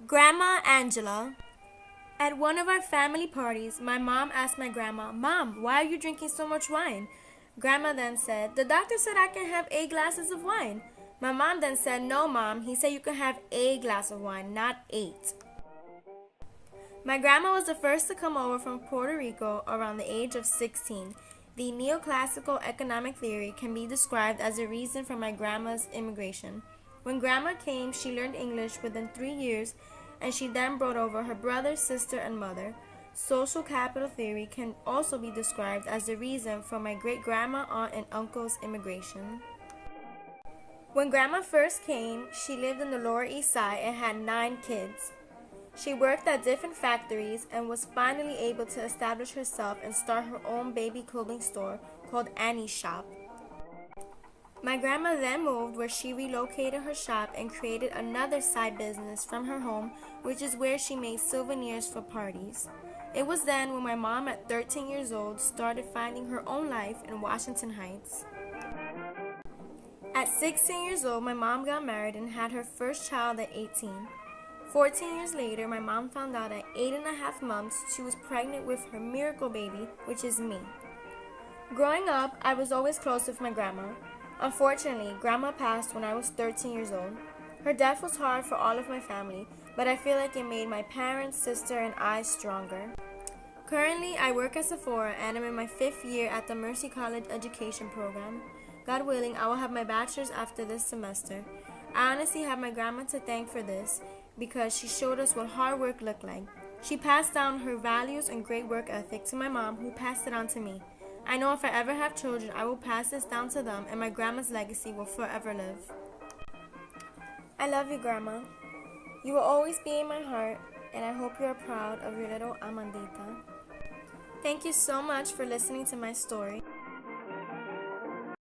Grandma Angela. At one of our family parties, my mom asked my grandma, "Mom, why are you drinking so much wine?" Grandma then said, "The doctor said I can have 8 glasses of wine." My mom then said, "No, Mom, he said you can have a glass of wine, not 8." My grandma was the first to come over from Puerto Rico around the age of 16. The neoclassical economic theory can be described as a reason for my grandma's immigration. When grandma came, she learned English within 3 years, and she then brought over her brother, sister, and mother. Social capital theory can also be described as the reason for my great-grandma, aunt, and uncle's immigration. When grandma first came, she lived in the Lower East Side and had 9 kids. She worked at different factories and was finally able to establish herself and start her own baby clothing store called Annie's Shop. My grandma then moved where she relocated her shop and created another side business from her home, which is where she made souvenirs for parties. It was then when my mom at 13 years old started finding her own life in Washington Heights. At 16 years old, my mom got married and had her first child at 18. 14 years later, my mom found out at 8.5 months she was pregnant with her miracle baby, which is me. Growing up, I was always close with my grandma. Unfortunately, grandma passed when I was 13 years old. Her death was hard for all of my family, but I feel like it made my parents, sister, and I stronger. Currently, I work at Sephora and I'm in my 5th year at the Mercy College Education Program. God willing, I will have my bachelor's after this semester. I honestly have my grandma to thank for this because she showed us what hard work looked like. She passed down her values and great work ethic to my mom, who passed it on to me. I know if I ever have children, I will pass this down to them and my grandma's legacy will forever live. I love you, Grandma. You will always be in my heart, and I hope you are proud of your little Amandita. Thank you so much for listening to my story.